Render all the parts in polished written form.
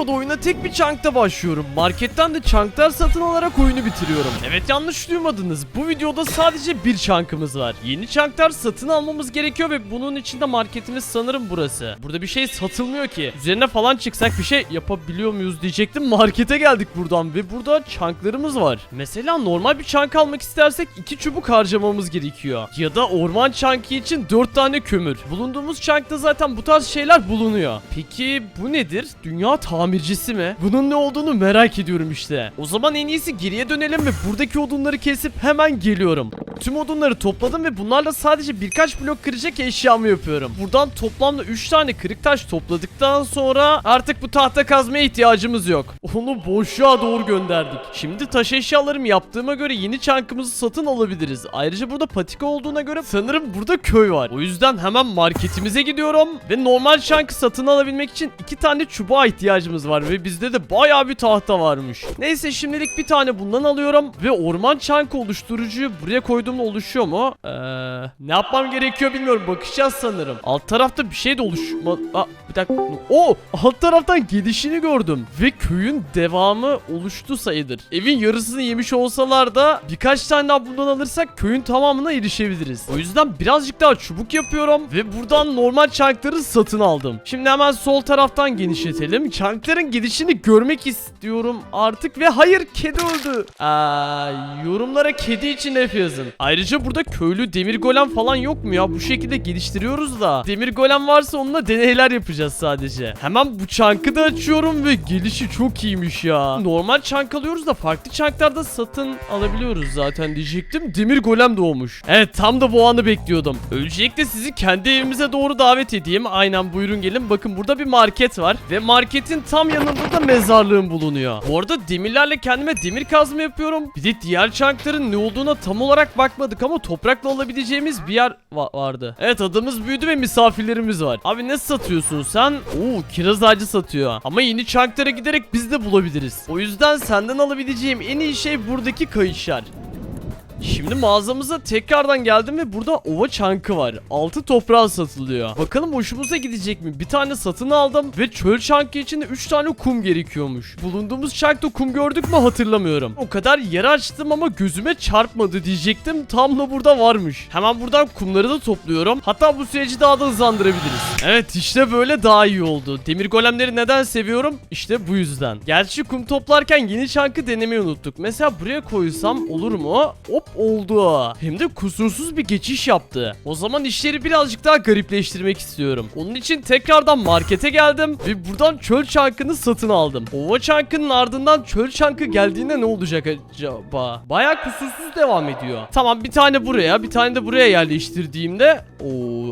videoda oyuna tek bir chunk'ta başlıyorum. Marketten de chunk'lar satın alarak oyunu bitiriyorum. Evet, yanlış duymadınız. Bu videoda sadece bir chunk'ımız var. Yeni chunk'lar satın almamız gerekiyor ve bunun için de marketimiz sanırım burası. Burada bir şey satılmıyor ki. Üzerine falan çıksak bir şey yapabiliyor muyuz diyecektim. Markete geldik buradan ve burada chunk'larımız var. Mesela normal bir chunk almak istersek 2 çubuk harcamamız gerekiyor. Ya da orman chunk'ı için 4 tane kömür. Bulunduğumuz chunk'ta zaten bu tarz şeyler bulunuyor. Peki bu nedir? Dünya tamircisi mi? Bunun ne olduğunu merak ediyorum işte. O zaman en iyisi geriye dönelim ve buradaki odunları kesip hemen geliyorum. Tüm odunları topladım ve bunlarla sadece birkaç blok kıracak eşyamı yapıyorum. Buradan toplamda 3 tane kırık taş topladıktan sonra artık bu tahta kazmaya ihtiyacımız yok. Onu boşluğa doğru gönderdik. Şimdi taş eşyalarımı yaptığıma göre yeni chunk'ımızı satın alabiliriz. Ayrıca burada patika olduğuna göre sanırım burada köy var. O yüzden hemen marketimize gidiyorum ve normal chunk'ı satın alabilmek için 2 tane çubuğa ihtiyacımız var ve bizde de bayağı bir tahta varmış. Neyse, şimdilik bir tane bundan alıyorum ve orman chunk oluşturucuyu buraya koyduğumda oluşuyor mu? Ne yapmam gerekiyor bilmiyorum. Bakacağız sanırım. Alt tarafta bir şey de bir dakika. Alt taraftan gelişini gördüm ve köyün devamı oluştu sayılır. Evin yarısını yemiş olsalar da birkaç tane daha bundan alırsak köyün tamamına erişebiliriz. O yüzden birazcık daha çubuk yapıyorum ve buradan normal chunk'ları satın aldım. Şimdi hemen sol taraftan genişletelim. Chunk'ların gidişini görmek istiyorum artık ve hayır, kedi öldü. Yorumlara kedi için F yazın. Ayrıca burada köylü demir golem falan yok mu ya? Bu şekilde geliştiriyoruz da. Demir golem varsa onunla deneyler yapacağız sadece. Hemen bu chunk'ı da açıyorum ve gelişi çok iyiymiş ya. Normal chunk alıyoruz da farklı chunk'larda satın alabiliyoruz zaten diyecektim. Demir golem doğmuş. Evet, tam da bu anı bekliyordum. Öncelikle sizi kendi evimize doğru davet edeyim. Aynen, buyurun gelin. Bakın burada bir market var ve marketin tam yanında da mezarlığım bulunuyor. Bu arada demirlerle kendime demir kazma yapıyorum. Bir de diğer chunk'ların ne olduğuna tam olarak bakmadık ama toprakla alabileceğimiz bir yer vardı. Evet, adamız büyüdü ve misafirlerimiz var. Abi ne satıyorsun sen? Kiraz ağacı satıyor. Ama yeni chunk'lara giderek biz de bulabiliriz. O yüzden senden alabileceğim en iyi şey buradaki kayışlar. Şimdi mağazamıza tekrardan geldim ve burada ova chunk'ı var. 6 toprağa satılıyor. Bakalım hoşumuza gidecek mi? Bir tane satın aldım ve çöl chunk'ı için de 3 tane kum gerekiyormuş. Bulunduğumuz chunk'ta kum gördük mü hatırlamıyorum. O kadar yer açtım ama gözüme çarpmadı diyecektim. Tam da burada varmış. Hemen buradan kumları da topluyorum. Hatta bu süreci daha da hızlandırabiliriz. Evet, işte böyle daha iyi oldu. Demir golemleri neden seviyorum? İşte bu yüzden. Gerçi kum toplarken yeni chunk'ı denemeyi unuttuk. Mesela buraya koysam olur mu? Hop, oldu. Hem de kusursuz bir geçiş yaptı. O zaman işleri birazcık daha garipleştirmek istiyorum. Onun için tekrardan markete geldim ve buradan çöl chunk'ını satın aldım. Ova chunk'ının ardından çöl chunk'ı geldiğinde ne olacak acaba? Bayağı kusursuz devam ediyor. Tamam, bir tane buraya, bir tane de buraya yerleştirdiğimde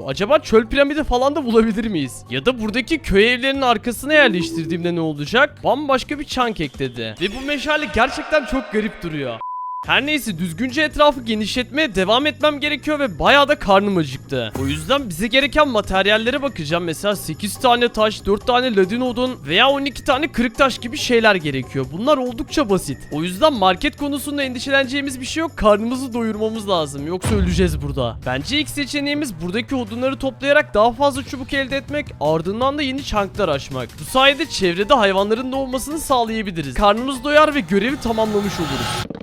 acaba çöl piramidi falan da bulabilir miyiz? Ya da buradaki köy evlerinin arkasına yerleştirdiğimde ne olacak? Bambaşka bir chunk ekledi. Ve bu meşale gerçekten çok garip duruyor. Her neyse, düzgünce etrafı genişletmeye devam etmem gerekiyor ve bayağı da karnım acıktı. O yüzden bize gereken materyallere bakacağım. Mesela 8 tane taş, 4 tane ladin odun veya 12 tane kırık taş gibi şeyler gerekiyor. Bunlar oldukça basit. O yüzden market konusunda endişeleneceğimiz bir şey yok. Karnımızı doyurmamız lazım. Yoksa öleceğiz burada. Bence ilk seçeneğimiz buradaki odunları toplayarak daha fazla çubuk elde etmek. Ardından da yeni chunk'lar açmak. Bu sayede çevrede hayvanların da olmasını sağlayabiliriz. Karnımız doyar ve görevi tamamlamış oluruz.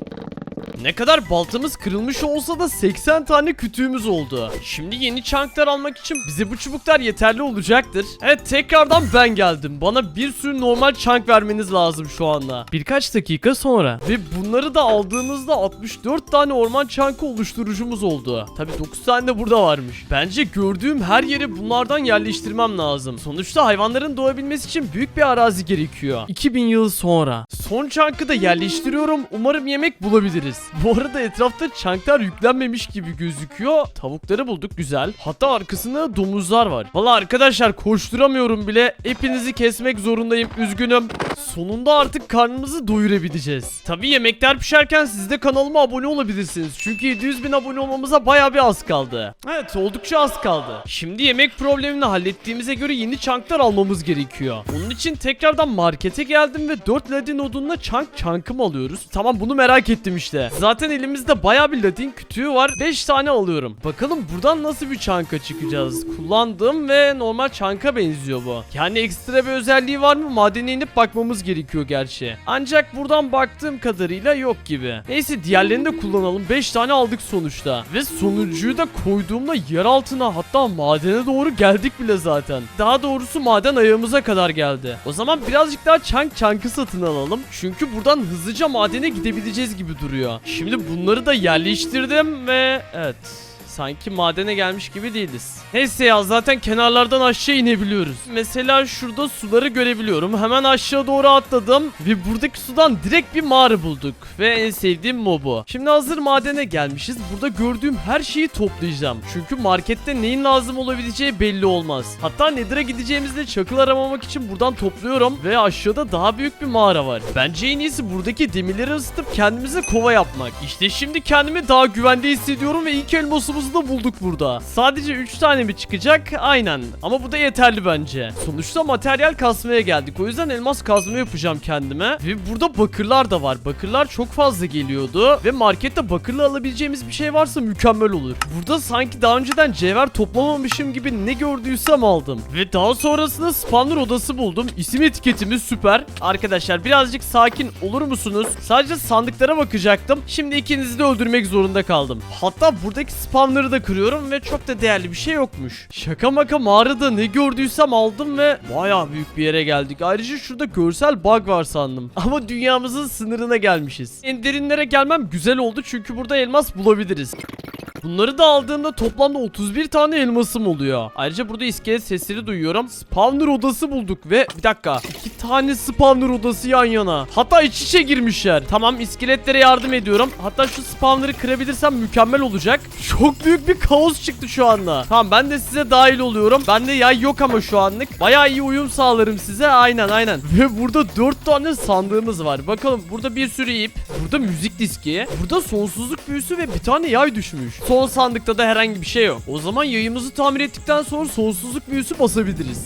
Ne kadar baltamız kırılmış olsa da 80 tane kütüğümüz oldu. Şimdi yeni chunk'lar almak için bize bu çubuklar yeterli olacaktır. Evet, tekrardan ben geldim. Bana bir sürü normal chunk vermeniz lazım şu anda. Birkaç dakika sonra. Ve bunları da aldığınızda 64 tane orman chunk'ı oluşturucumuz oldu. Tabi 9 tane de burada varmış. Bence gördüğüm her yere bunlardan yerleştirmem lazım. Sonuçta hayvanların doğabilmesi için büyük bir arazi gerekiyor. 2000 yıl sonra. Son chunk'ı da yerleştiriyorum. Umarım yemek bulabiliriz. Bu arada etrafta chunk'lar yüklenmemiş gibi gözüküyor. Tavukları bulduk, güzel. Hatta arkasında domuzlar var. Valla arkadaşlar, koşturamıyorum bile. Hepinizi kesmek zorundayım. Üzgünüm. Sonunda artık karnımızı doyurabileceğiz. Tabii yemekler pişerken siz de kanalıma abone olabilirsiniz. Çünkü 700.000 abone olmamıza bayağı bir az kaldı. Evet, oldukça az kaldı. Şimdi yemek problemini hallettiğimize göre yeni chunk'lar almamız gerekiyor. Onun için tekrardan markete geldim ve 4 ladin odun olduğunda çankım alıyoruz. Tamam, bunu merak ettim işte. Zaten elimizde baya bir ladin kütüğü var. 5 tane alıyorum. Bakalım buradan nasıl bir çanka çıkacağız. Kullandığım ve normal çanka benziyor bu. Yani ekstra bir özelliği var mı? Madene inip bakmamız gerekiyor gerçi. Ancak buradan baktığım kadarıyla yok gibi. Neyse, diğerlerini de kullanalım. 5 tane aldık sonuçta. Ve sonuncuyu da koyduğumda yer altına, hatta madene doğru geldik bile zaten. Daha doğrusu maden ayağımıza kadar geldi. O zaman birazcık daha çankı satın alalım. Çünkü buradan hızlıca madene gidebileceğiz gibi duruyor. Şimdi bunları da yerleştirdim ve evet, sanki madene gelmiş gibi değiliz. Neyse ya, zaten kenarlardan aşağı inebiliyoruz. Mesela şurada suları görebiliyorum. Hemen aşağı doğru atladım ve buradaki sudan direkt bir mağara bulduk. Ve en sevdiğim mobu. Şimdi hazır madene gelmişiz. Burada gördüğüm her şeyi toplayacağım. Çünkü markette neyin lazım olabileceği belli olmaz. Hatta Nether'a gideceğimizde çakıl aramamak için buradan topluyorum. Ve aşağıda daha büyük bir mağara var. Bence en iyisi buradaki demirleri ısıtıp kendimize kova yapmak. İşte şimdi kendimi daha güvende hissediyorum ve ilk elmasımızı da bulduk burada. Sadece 3 tane mi çıkacak? Aynen. Ama bu da yeterli bence. Sonuçta materyal kasmaya geldik. O yüzden elmas kazma yapacağım kendime. Ve burada bakırlar da var. Bakırlar çok fazla geliyordu. Ve markette bakırla alabileceğimiz bir şey varsa mükemmel olur. Burada sanki daha önceden cevher toplamamışım gibi ne gördüysem aldım. Ve daha sonrasında spawner odası buldum. İsim etiketimiz süper. Arkadaşlar birazcık sakin olur musunuz? Sadece sandıklara bakacaktım. Şimdi ikinizi de öldürmek zorunda kaldım. Hatta buradaki spawner'ı da kırıyorum ve çok da değerli bir şey yokmuş. Şaka maka mağarada ne gördüysem aldım ve bayağı büyük bir yere geldik. Ayrıca şurada görsel bug var sandım. Ama dünyamızın sınırına gelmişiz. En derinlere gelmem güzel oldu çünkü burada elmas bulabiliriz. Bunları da aldığımda toplamda 31 tane elmasım oluyor. Ayrıca burada iskelet sesleri duyuyorum. Spawner odası bulduk ve bir dakika, 2 tane spawner odası yan yana. Hatta iç içe girmişler. Tamam, iskeletlere yardım ediyorum. Hatta şu spawner'ı kırabilirsem mükemmel olacak. Çok büyük bir kaos çıktı şu anda. Tamam, ben de size dahil oluyorum. Bende yay yok ama şu anlık. Bayağı iyi uyum sağlarım size. Aynen. Ve burada 4 tane sandığımız var. Bakalım, burada bir sürü ip. Burada müzik diski. Burada sonsuzluk büyüsü ve bir tane yay düşmüş. Son sandıkta da herhangi bir şey yok. O zaman yayımızı tamir ettikten sonra sonsuzluk büyüsü basabiliriz.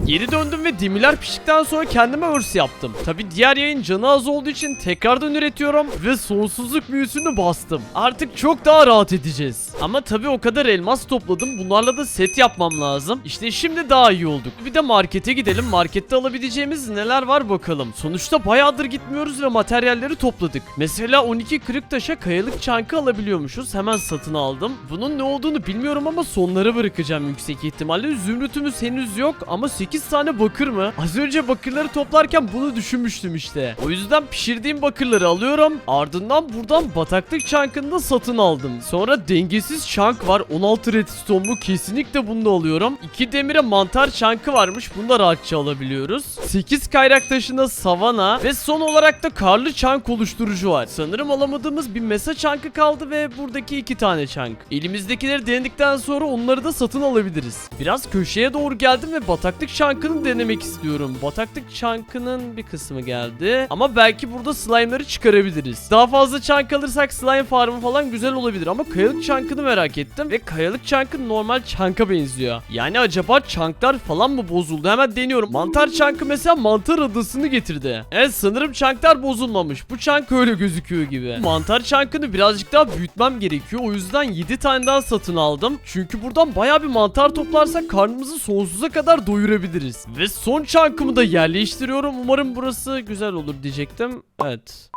Geri döndüm ve demirler piştikten sonra kendime örs yaptım. Tabi diğer yayın canı az olduğu için tekrardan üretiyorum ve sonsuzluk büyüsünü bastım. Artık çok daha rahat edeceğiz. Ama tabi o kadar elmas topladım. Bunlarla da set yapmam lazım. İşte şimdi daha iyi olduk. Bir de markete gidelim. Markette alabileceğimiz neler var bakalım. Sonuçta bayağıdır gitmiyoruz ve materyalleri topladık. Mesela 12 kırık taşa kayalık çankı alabiliyormuşuz. Hemen satın aldım. Bunun ne olduğunu bilmiyorum ama sonlara bırakacağım yüksek ihtimalle. Zümrütümüz henüz yok ama 8 tane bakır mı? Az önce bakırları toplarken bunu düşünmüştüm işte. O yüzden pişirdiğim bakırları alıyorum. Ardından buradan bataklık çankını da satın aldım. Sonra dengesiz çank var. 16 redstone bu. Kesinlikle bunu da alıyorum. 2 demire mantar çankı varmış. Bunu da rahatça alabiliyoruz. 8 kayrak taşında savana ve son olarak da karlı çank oluşturucu var. Sanırım alamadığımız bir mesa çankı kaldı ve buradaki 2 tane çank. Elimizdekileri denedikten sonra onları da satın alabiliriz. Biraz köşeye doğru geldim ve bataklık çankını denemek istiyorum. Bataklık çankının bir kısmı geldi. Ama belki burada slime'ları çıkarabiliriz. Daha fazla çank alırsak slime farmı falan güzel olabilir. Ama kayalık çankını merak ettim. Ve kayalık çankı normal çanka benziyor. Yani acaba çanklar falan mı bozuldu? Hemen deniyorum. Mantar çankı mesela mantar adasını getirdi. Evet, sanırım çanklar bozulmamış. Bu çank öyle gözüküyor gibi. Mantar çankını birazcık daha büyütmem gerekiyor. O yüzden 7 tane daha satın aldım. Çünkü buradan bayağı bir mantar toplarsak karnımızı sonsuza kadar doyurabiliriz. Ve son çankımı da yerleştiriyorum. Umarım burası güzel olur diyecektim. Evet.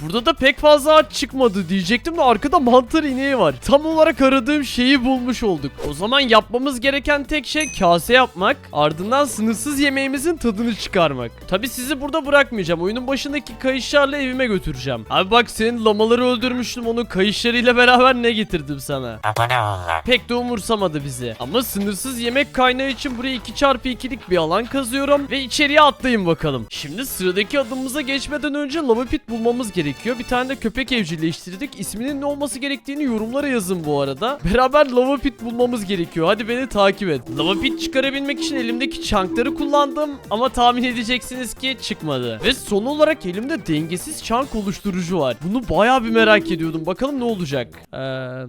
Burada da pek fazla ağaç çıkmadı diyecektim de arkada mantar ineği var. Tam olarak aradığım şeyi bulmuş olduk. O zaman yapmamız gereken tek şey kase yapmak. Ardından sınırsız yemeğimizin tadını çıkarmak. Tabi sizi burada bırakmayacağım. Oyunun başındaki kayışlarla evime götüreceğim. Abi bak, senin lamaları öldürmüştüm. Onun kayışlarıyla beraber ne getirdim sana? Pek de umursamadı bizi. Ama sınırsız yemek kaynağı için buraya 2x2'lik bir alan kazıyorum. Ve içeriye atlayın bakalım. Şimdi sıradaki adımımıza geçmeden önce lava pit bulmamız gerekiyor. gerekiyor. Bir tane de köpek evcilleştirdik. İsminin ne olması gerektiğini yorumlara yazın bu arada. Beraber lava pit bulmamız gerekiyor. Hadi beni takip et. Lava pit çıkarabilmek için elimdeki çankları kullandım ama tahmin edeceksiniz ki çıkmadı. Ve son olarak elimde dengesiz çank oluşturucu var. Bunu bayağı bir merak ediyordum. Bakalım ne olacak?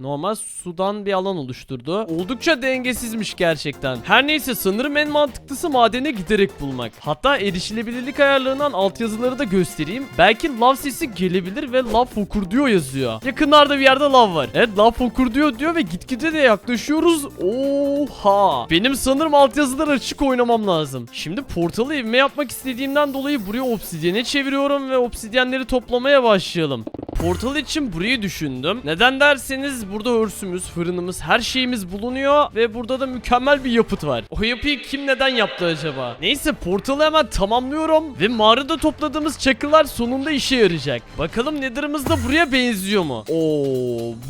Normal sudan bir alan oluşturdu. Oldukça dengesizmiş gerçekten. Her neyse, sanırım en mantıklısı madene giderek bulmak. Hatta erişilebilirlik ayarlarından altyazıları da göstereyim. Belki lav sesi gelebilir ve lav fokurduyor yazıyor. Yakınlarda bir yerde lav var. Evet, lav fokurduyor diyor ve gitgide de yaklaşıyoruz. Oha! Benim sanırım altyazılar açık oynamam lazım. Şimdi portalı evime yapmak istediğimden dolayı buraya obsidiyene çeviriyorum ve obsidyenleri toplamaya başlayalım. Portal için burayı düşündüm. Neden derseniz burada örsümüz, fırınımız, her şeyimiz bulunuyor ve burada da mükemmel bir yapıt var. O yapıyı kim neden yaptı acaba? Neyse, portalı hemen tamamlıyorum ve mağarada topladığımız çakılar sonunda işe yarayacak. Bakalım Nether'ımız da buraya benziyor mu?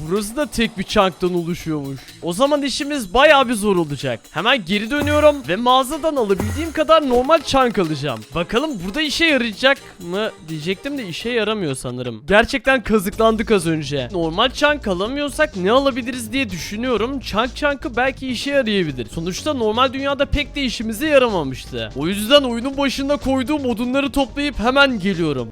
Burası da tek bir çanktan oluşuyormuş. O zaman işimiz bayağı bir zor olacak. Hemen geri dönüyorum ve mağazadan alabildiğim kadar normal çank alacağım. Bakalım burada işe yarayacak mı diyecektim de işe yaramıyor sanırım. Gerçekten kazıklandık az önce. Normal çank alamıyorsak ne alabiliriz diye düşünüyorum. Çankı belki işe yarayabilir. Sonuçta normal dünyada pek de işimize yaramamıştı. O yüzden oyunun başında koyduğum odunları toplayıp hemen geliyorum.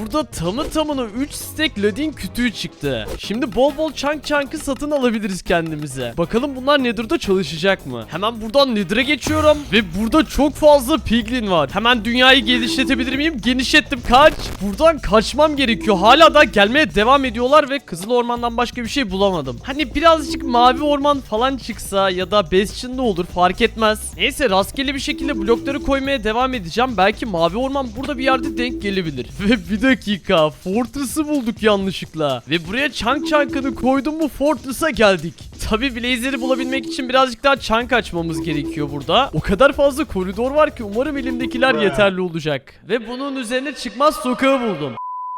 Burada tamına 3 stack ladin kütüğü çıktı. Şimdi bol bol çankı satın alabiliriz kendimize. Bakalım bunlar Nether'da çalışacak mı? Hemen buradan Nether'a geçiyorum. Ve burada çok fazla piglin var. Hemen dünyayı genişletebilir miyim? Genişlettim, kaç. Buradan kaçmam gerekiyor. Hala da gelmeye devam ediyorlar ve Kızıl Orman'dan başka bir şey bulamadım. Hani birazcık Mavi Orman falan çıksa ya da Bastion'da olur, fark etmez. Neyse, rastgele bir şekilde blokları koymaya devam edeceğim. Belki Mavi Orman burada bir yerde denk gelebilir. Ve bir dakika, Fortress'ı bulduk yanlışlıkla. Ve buraya çankını koydum mu Fortress'a geldik. Tabi Blazer'i bulabilmek için birazcık daha çank açmamız gerekiyor burada. O kadar fazla koridor var ki umarım elimdekiler yeterli olacak. Ve bunun üzerine çıkmaz sokağı buldum.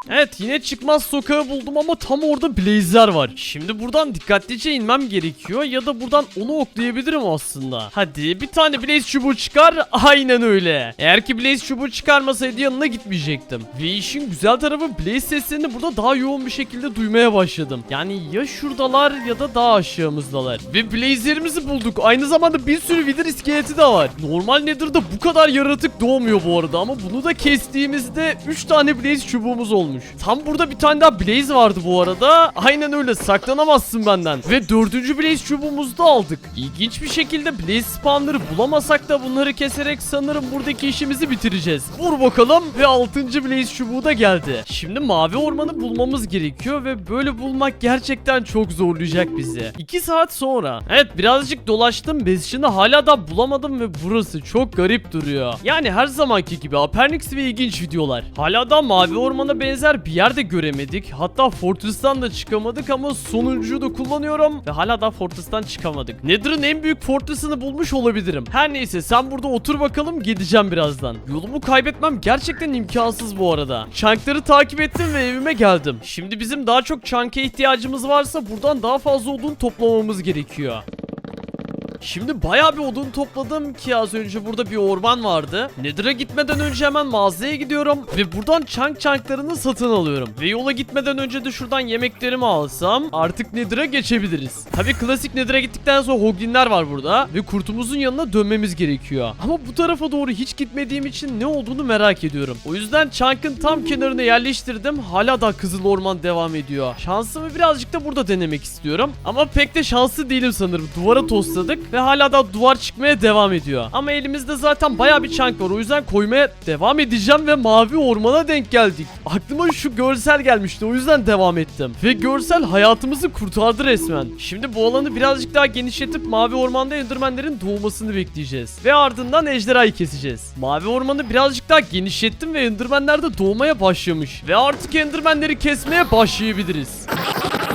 Evet, yine çıkmaz sokağı buldum ama tam orada Blazer var. Şimdi buradan dikkatlice inmem gerekiyor ya da buradan onu oklayabilirim aslında. Hadi bir tane Blaze çubuğu çıkar. Aynen öyle. Eğer ki Blaze çubuğu çıkarmasaydı yanına gitmeyecektim. Ve işin güzel tarafı, Blaze seslerini burada daha yoğun bir şekilde duymaya başladım. Yani ya şuradalar ya da daha aşağımızdalar. Ve Blazer'imizi bulduk. Aynı zamanda bir sürü Wither iskeleti de var. Normal Nether'da bu kadar yaratık doğmuyor bu arada ama bunu da kestiğimizde 3 tane Blaze çubuğumuz olmuş. Tam burada bir tane daha Blaze vardı bu arada. Aynen öyle, saklanamazsın benden. Ve 4. Blaze çubuğumuzu da aldık. İlginç bir şekilde Blaze spawnları bulamasak da bunları keserek sanırım buradaki işimizi bitireceğiz. Vur bakalım ve 6. Blaze çubuğu da geldi. Şimdi Mavi Orman'ı bulmamız gerekiyor ve böyle bulmak gerçekten çok zorlayacak bizi. 2 saat sonra. Evet, birazcık dolaştım. Bastion'ı hala da bulamadım ve burası çok garip duruyor. Yani her zamanki gibi Apernix ve ilginç videolar. Hala da Mavi Orman'a benzer bir yerde göremedik. Hatta Fortress'tan da çıkamadık ama sonuncuyu da kullanıyorum ve hala da Fortress'tan çıkamadık. Nether'ın en büyük Fortress'ını bulmuş olabilirim. Her neyse, sen burada otur bakalım, gideceğim birazdan. Yolumu kaybetmem gerçekten imkansız bu arada. Çankları takip ettim ve evime geldim. Şimdi bizim daha çok çanka ihtiyacımız varsa buradan daha fazla odun toplamamız gerekiyor. Şimdi bayağı bir odun topladım ki az önce burada bir orman vardı. Nether'a gitmeden önce hemen mağazaya gidiyorum ve buradan çanklarını satın alıyorum. Ve yola gitmeden önce de şuradan yemeklerimi alsam artık Nether'a geçebiliriz. Tabi klasik Nether'a gittikten sonra Hoglinler var burada ve kurtumuzun yanına dönmemiz gerekiyor. Ama bu tarafa doğru hiç gitmediğim için ne olduğunu merak ediyorum. O yüzden çankın tam kenarına yerleştirdim. Hala da Kızıl Orman devam ediyor. Şansımı birazcık da burada denemek istiyorum. Ama pek de şanslı değilim sanırım. Duvara tosladık ve hala da duvar çıkmaya devam ediyor. Ama elimizde zaten bayağı bir çank var. O yüzden koymaya devam edeceğim ve Mavi Orman'a denk geldik. Aklıma şu görsel gelmişti. O yüzden devam ettim. Ve görsel hayatımızı kurtardı resmen. Şimdi bu alanı birazcık daha genişletip Mavi Orman'da Enderman'lerin doğmasını bekleyeceğiz. Ve ardından ejderhayı keseceğiz. Mavi Orman'ı birazcık daha genişlettim ve Enderman'ler de doğmaya başlamış. Ve artık Enderman'leri kesmeye başlayabiliriz.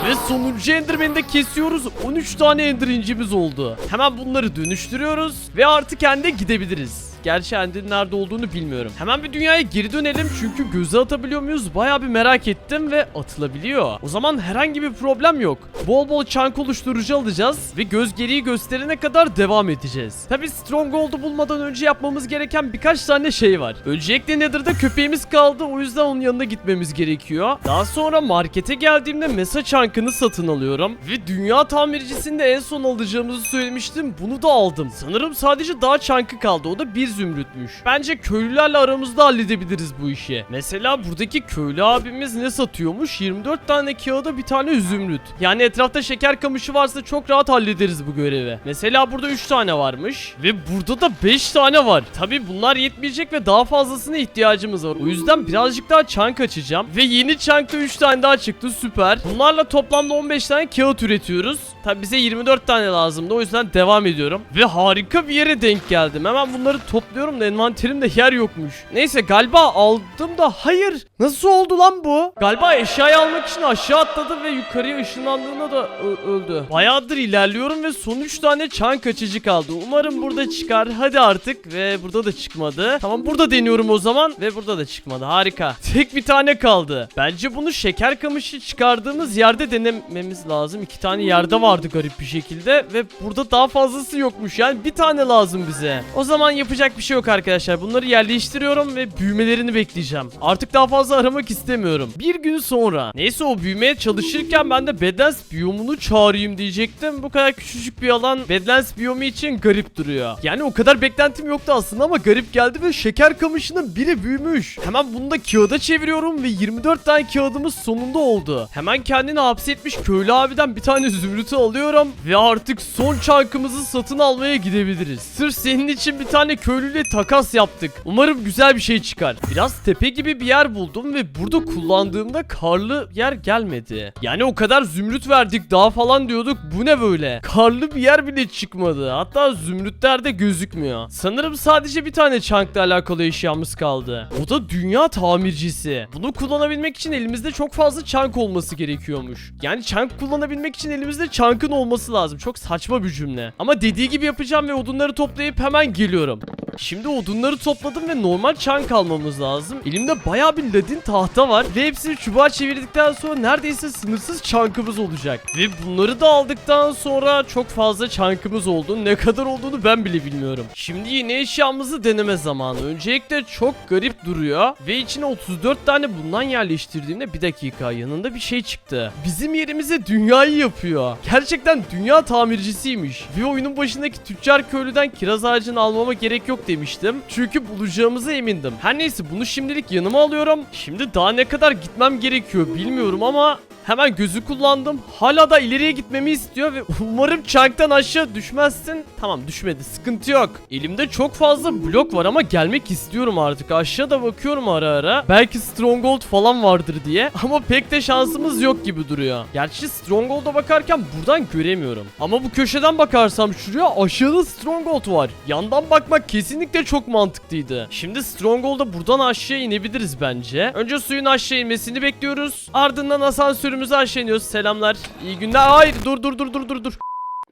Ve sonuncu Enderman'i de kesiyoruz. 13 tane Ender incimiz oldu. Hemen bunları dönüştürüyoruz ve artık ende gidebiliriz. Gerçi Ender'in nerede olduğunu bilmiyorum. Hemen bir dünyaya geri dönelim çünkü göze atabiliyor muyuz? Bayağı bir merak ettim ve atılabiliyor. O zaman herhangi bir problem yok. Bol bol çank oluşturucu alacağız ve göz geriyi gösterene kadar devam edeceğiz. Tabi Stronghold'u bulmadan önce yapmamız gereken birkaç tane şey var. Öncelikle Nether'da köpeğimiz kaldı, o yüzden onun yanına gitmemiz gerekiyor. Daha sonra markete geldiğimde mesa çankını satın alıyorum ve dünya tamircisinde en son alacağımızı söylemiştim. Bunu da aldım. Sanırım sadece dağ çankı kaldı. O da bir zümrütmüş. Bence köylülerle aramızda halledebiliriz bu işi. Mesela buradaki köylü abimiz ne satıyormuş? 24 tane kağıda bir tane zümrüt. Yani etrafta şeker kamışı varsa çok rahat hallederiz bu görevi. Mesela burada 3 tane varmış ve burada da 5 tane var. Tabi bunlar yetmeyecek ve daha fazlasına ihtiyacımız var. O yüzden birazcık daha çank açacağım ve yeni çankta 3 tane daha çıktı, süper. Bunlarla toplamda 15 tane kağıt üretiyoruz. Tabi bize 24 tane lazımdı, o yüzden devam ediyorum. Ve harika bir yere denk geldim. Hemen bunları topluyorum da envanterimde yer yokmuş. Neyse galiba aldım da hayır. Nasıl oldu lan bu? Galiba eşyayı almak için aşağı atladı ve yukarıya ışınlandığında da öldü. Bayağıdır ilerliyorum ve son 3 tane çank açıcı kaldı. Umarım burada çıkar. Hadi artık. Ve burada da çıkmadı. Tamam, burada deniyorum o zaman. Ve burada da çıkmadı. Harika. Tek bir tane kaldı. Bence bunu şeker kamışı çıkardığımız yerde denememiz lazım. 2 tane yerde vardı garip bir şekilde. Ve burada daha fazlası yokmuş. Yani bir tane lazım bize. O zaman yapacak bir şey yok arkadaşlar. Bunları yerleştiriyorum ve büyümelerini bekleyeceğim. Artık daha fazla aramak istemiyorum. Bir gün sonra. Neyse, o büyümeye çalışırken ben de Badlands biyomunu çağırayım diyecektim. Bu kadar küçücük bir alan Badlands biyomu için garip duruyor. Yani o kadar beklentim yoktu aslında ama garip geldi ve şeker kamışının biri büyümüş. Hemen bunu da kağıda çeviriyorum ve 24 tane kağıdımız sonunda oldu. Hemen kendini hapsetmiş köylü abiden bir tane zümrütü alıyorum ve artık son çankımızı satın almaya gidebiliriz. Sırf senin için bir tane köylüyle takas yaptık. Umarım güzel bir şey çıkar. Biraz tepe gibi bir yer buldum ve burada kullandığımda karlı yer gelmedi. Yani o kadar zümrüt verdik daha falan diyorduk. Bu ne böyle? Karlı bir yer bile çıkmadı. Hatta zümrütler de gözükmüyor. Sanırım sadece bir tane çankla alakalı eşyamız kaldı. O da dünya tamircisi. Bunu kullanabilmek için elimizde çok fazla çank olması gerekiyormuş. Yani çank kullanabilmek için elimizde çankın olması lazım. Çok saçma bir cümle. Ama dediği gibi yapacağım ve odunları toplayıp hemen geliyorum. Şimdi odunları topladım ve normal çank almamız lazım. Elimde bayağı bir ladin tahta var ve hepsini çubuğa çevirdikten sonra neredeyse sınırsız çankımız olacak. Ve bunları da aldıktan sonra çok fazla çankımız oldu. Ne kadar olduğunu ben bile bilmiyorum. Şimdi yeni eşyamızı deneme zamanı. Öncelikle çok garip duruyor ve içine 34 tane bundan yerleştirdiğimde bir dakika yanında bir şey çıktı. Bizim yerimize dünyayı yapıyor. Gerçekten dünya tamircisiymiş. Ve oyunun başındaki tüccar köylüden kiraz ağacını almama gerek yok demiştim. Çünkü bulacağımıza emindim. Her neyse, bunu şimdilik yanıma alıyorum. Şimdi daha ne kadar gitmem gerekiyor bilmiyorum ama hemen gözü kullandım. Hala da ileriye gitmemi istiyor ve umarım çanktan aşağı düşmezsin. Tamam, düşmedi, sıkıntı yok. Elimde çok fazla blok var ama gelmek istiyorum artık. Aşağıda bakıyorum ara ara. Belki Stronghold falan vardır diye. Ama pek de şansımız yok gibi duruyor. Gerçi Stronghold'a bakarken buradan göremiyorum. Ama bu köşeden bakarsam şuraya aşağıda Stronghold var. Yandan bakmak kesinlikle çok mantıklıydı. Şimdi Stronghold'a buradan aşağı inebiliriz bence. Önce suyun aşağı inmesini bekliyoruz. Ardından asansörümüzü aşağı iniyoruz. Selamlar. İyi günler. Hayır, dur.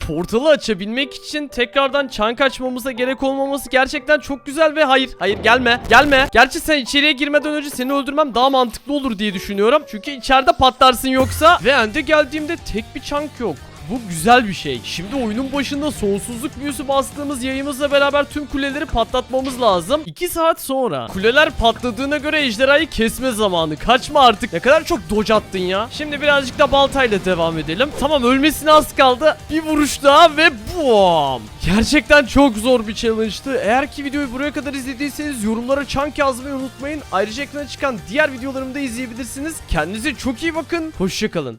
Portalı açabilmek için tekrardan çank açmamıza gerek olmaması gerçekten çok güzel ve hayır gelme. Gerçi sen içeriye girmeden önce seni öldürmem daha mantıklı olur diye düşünüyorum. Çünkü içeride patlarsın yoksa. Ve ende geldiğimde tek bir çank yok. Bu güzel bir şey. Şimdi oyunun başında sonsuzluk büyüsü bastığımız yayımızla beraber tüm kuleleri patlatmamız lazım. 2 saat sonra. Kuleler patladığına göre ejderhayı kesme zamanı. Kaçma artık. Ne kadar çok dodge attın ya. Şimdi birazcık da baltayla devam edelim. Tamam, ölmesine az kaldı. Bir vuruş daha ve boom. Gerçekten çok zor bir challenge'tı. Eğer ki videoyu buraya kadar izlediyseniz yorumlara çank yazmayı unutmayın. Ayrıca ekrana çıkan diğer videolarımı da izleyebilirsiniz. Kendinize çok iyi bakın. Hoşça kalın.